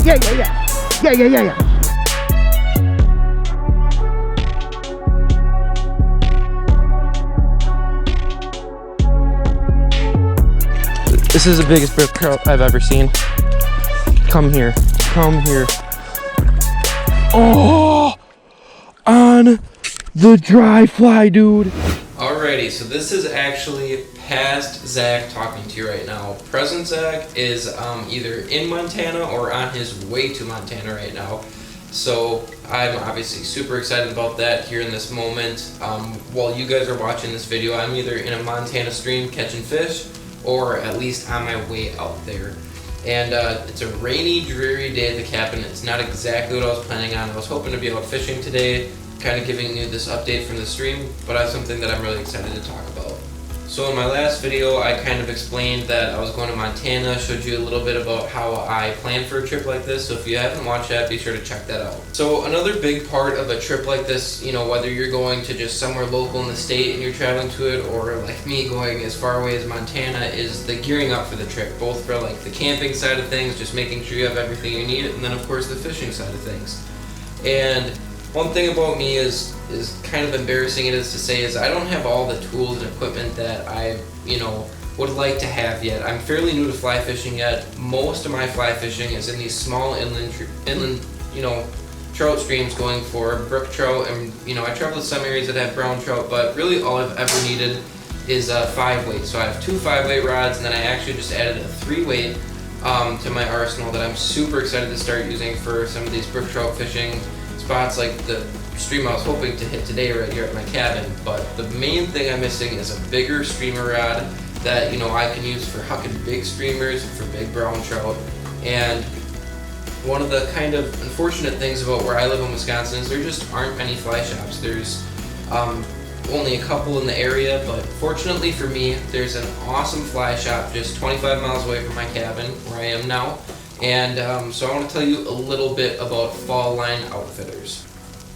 Yeah, yeah, yeah. Yeah, yeah, yeah, yeah. This is the biggest brook trout I've ever seen. Come here. Come here. Oh! On the dry fly, dude. Alrighty, so this is actually past Zach talking to you right now. Present Zach is either in Montana or on his way to Montana right now. So I'm obviously super excited about that here in this moment. While you guys are watching this video, I'm either in a Montana stream catching fish or at least on my way out there. And it's a rainy, dreary day at the cabin. It's not exactly what I was planning on. I was hoping to be out fishing today, kind of giving you this update from the stream, but I have something that I'm really excited to talk about. So in my last video, I kind of explained that I was going to Montana, showed you a little bit about how I plan for a trip like this, so if you haven't watched that, be sure to check that out. So another big part of a trip like this, you know, whether you're going to just somewhere local in the state and you're traveling to it, or like me going as far away as Montana, is the gearing up for the trip, both for like the camping side of things, just making sure you have everything you need, and then of course the fishing side of things. And one thing about me is kind of embarrassing it is to say is I don't have all the tools and equipment that I, you know, would like to have yet. I'm fairly new to fly fishing yet. Most of my fly fishing is in these small inland, you know, trout streams going for brook trout, and you know, I travel to some areas that have brown trout, but really all I've ever needed is a 5-weight. So I have 2 5-weight rods, and then I actually just added a 3-weight to my arsenal that I'm super excited to start using for some of these brook trout fishing spots, like the stream I was hoping to hit today right here at my cabin. But the main thing I'm missing is a bigger streamer rod that, you know, I can use for hucking big streamers, for big brown trout. And one of the kind of unfortunate things about where I live in Wisconsin is there just aren't many fly shops. There's only a couple in the area, but fortunately for me, there's an awesome fly shop just 25 miles away from my cabin where I am now. And so I want to tell you a little bit about Fall Line Outfitters.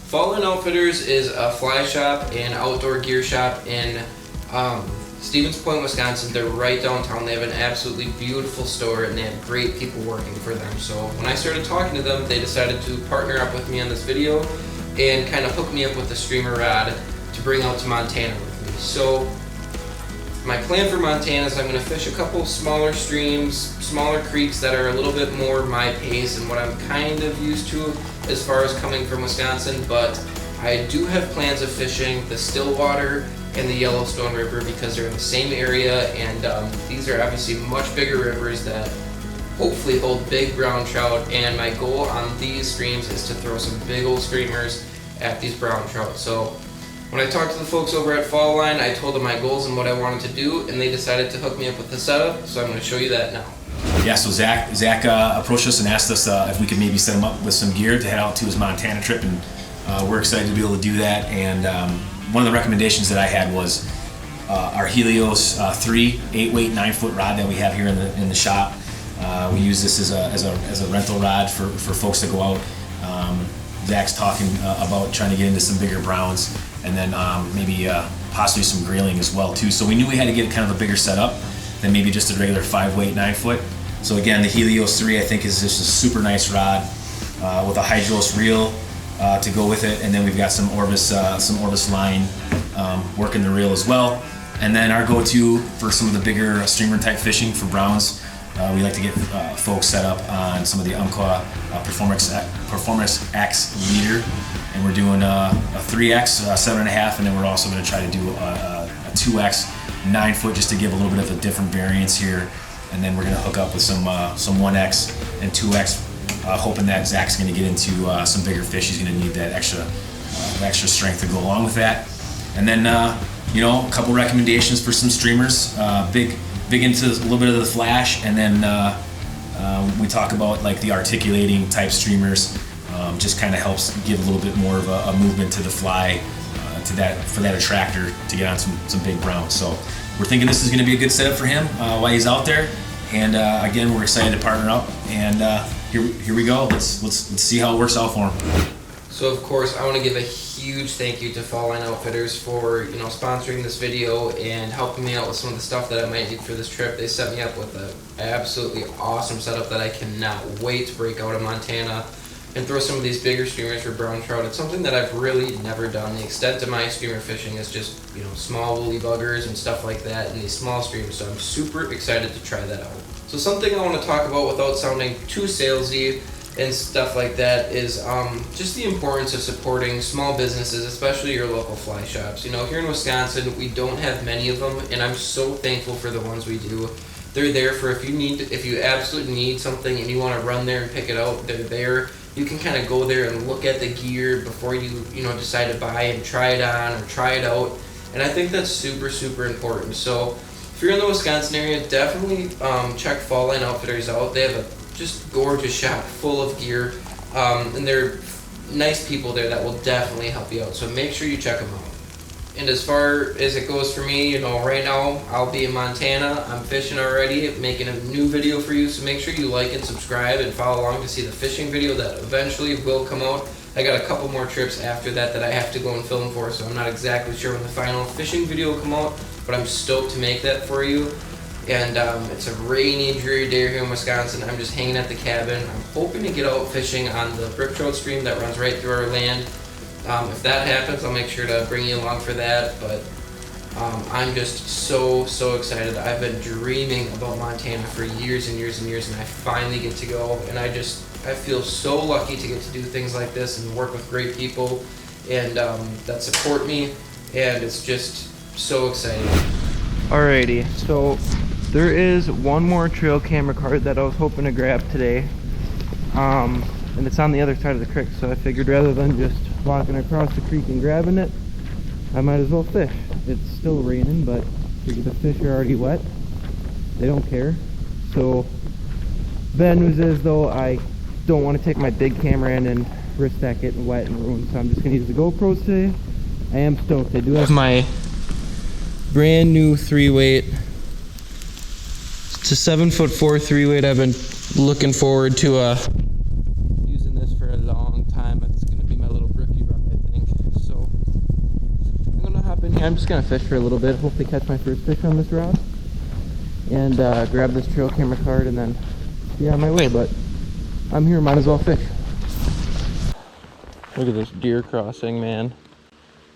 Fall Line Outfitters is a fly shop and outdoor gear shop in Stevens Point, Wisconsin. They're right downtown. They have an absolutely beautiful store and they have great people working for them. So when I started talking to them, they decided to partner up with me on this video and kind of hook me up with the streamer rod to bring out to Montana with me. So my plan for Montana is I'm going to fish a couple smaller streams, smaller creeks that are a little bit more my pace and what I'm kind of used to as far as coming from Wisconsin, but I do have plans of fishing the Stillwater and the Yellowstone River because they're in the same area, and these are obviously much bigger rivers that hopefully hold big brown trout, and my goal on these streams is to throw some big old streamers at these brown trout. So when I talked to the folks over at Fall Line, I told them my goals and what I wanted to do, and they decided to hook me up with the setup, so I'm going to show you that now. Yeah, so Zach approached us and asked us if we could maybe set him up with some gear to head out to his Montana trip, and we're excited to be able to do that. And one of the recommendations that I had was our Helios 3 8-weight 9-foot rod that we have here in the shop. We use this as a rental rod for folks to go out. Zach's talking about trying to get into some bigger browns, and then maybe possibly some grayling as well too. So we knew we had to get kind of a bigger setup than maybe just a regular 5-weight 9-foot. So again, the Helios 3 I think is just a super nice rod with a Hydros reel to go with it, and then we've got some Orbis line working the reel as well. And then our go-to for some of the bigger streamer type fishing for browns, we like to get folks set up on some of the Umpqua Performance X leader, and we're doing a 3X 7.5, and then we're also going to try to do a 2X 9-foot just to give a little bit of a different variance here. And then we're going to hook up with some 1X and 2X, hoping that Zach's going to get into some bigger fish. He's going to need that extra strength to go along with that. And then you know, a couple recommendations for some streamers. Big into a little bit of the flash, and then we talk about like the articulating type streamers. Just kind of helps give a little bit more of a movement to the fly, for that attractor to get on some big browns. So we're thinking this is going to be a good setup for him while he's out there. And again, we're excited to partner up. And here we go. Let's see how it works out for him. So of course, I want to give a huge thank you to Fall Line Outfitters for sponsoring this video and helping me out with some of the stuff that I might need for this trip. They set me up with an absolutely awesome setup that I cannot wait to break out in Montana and throw some of these bigger streamers for brown trout. It's something that I've really never done. The extent of my streamer fishing is just small woolly buggers and stuff like that in these small streams. So I'm super excited to try that out. So something I want to talk about without sounding too salesy and stuff like that is just the importance of supporting small businesses, especially your local fly shops. Here in Wisconsin, we don't have many of them, and I'm so thankful for the ones we do. They're there for if you absolutely need something and you want to run there and pick it out, they're there. You can kind of go there and look at the gear before you decide to buy and try it on or try it out. And I think that's super, super important. So if you're in the Wisconsin area, definitely check Fall Line Outfitters out. They have a just gorgeous shop full of gear, and they're nice people there that will definitely help you out. So make sure you check them out. And as far as it goes for me, right now I'll be in Montana. I'm fishing already, making a new video for you. So make sure you like and subscribe and follow along to see the fishing video that eventually will come out. I got a couple more trips after that I have to go and film for, so I'm not exactly sure when the final fishing video will come out, but I'm stoked to make that for you. And it's a rainy, dreary day here in Wisconsin. I'm just hanging at the cabin. I'm hoping to get out fishing on the brook trout stream that runs right through our land. If that happens, I'll make sure to bring you along for that. But I'm just so excited. I've been dreaming about Montana for years and years and years, and I finally get to go. And I feel so lucky to get to do things like this and work with great people and that support me. And it's just so exciting. Alrighty, so there is one more trail camera card that I was hoping to grab today, and it's on the other side of the creek, so I figured rather than just walking across the creek and grabbing it, I might as well fish. It's still raining, but the fish are already wet. They don't care. So bad news is though, I don't want to take my big camera in and risk that getting wet and ruined, so I'm just going to use the GoPros today. I am stoked. I do have my brand new 3-weight. It's a 7'4" 3-weight. I've been looking forward to using this for a long time. It's gonna be my little brookie rod, I think. So I'm gonna hop in here. I'm just gonna fish for a little bit. Hopefully catch my first fish on this rod, and grab this trail camera card, and then be on my way. But I'm here. Might as well fish. Look at this deer crossing, man.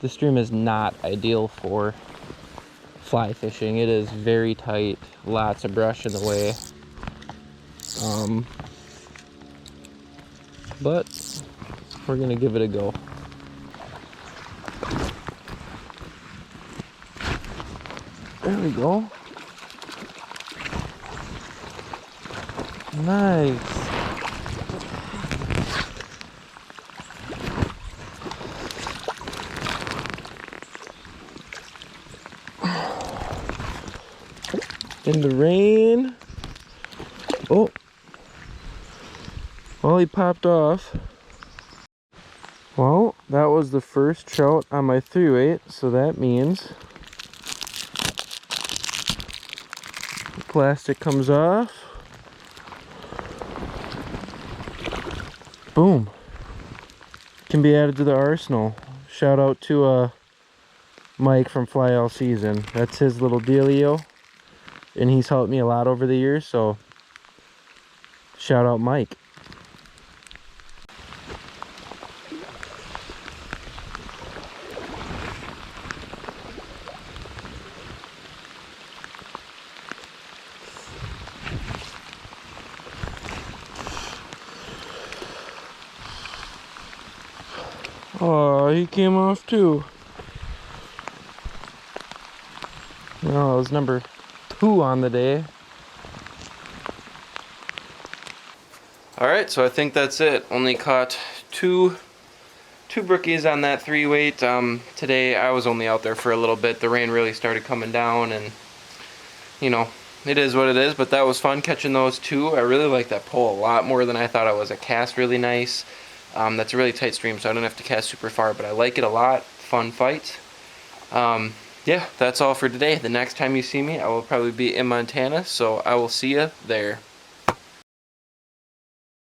This stream is not ideal for fly fishing. It is very tight, lots of brush in the way, but we're gonna give it a go. There we go. Nice. In the rain. Oh, well, he popped off. Well, that was the first trout on my 3-weight, so that means the plastic comes off. Boom. Can be added to the arsenal. Shout out to Mike from Fly All Season. That's his little dealio. And he's helped me a lot over the years, so shout out Mike. Oh, he came off too. No, it was number 2 on the day. Alright, so I think that's it. Only caught two brookies on that 3-weight. Today I was only out there for a little bit. The rain really started coming down, and it is what it is, but that was fun catching those 2. I really like that pole a lot more than I thought I was. It cast really nice. That's a really tight stream, so I don't have to cast super far, but I like it a lot. Fun fight. Yeah, that's all for today. The next time you see me, I will probably be in Montana, so I will see you there.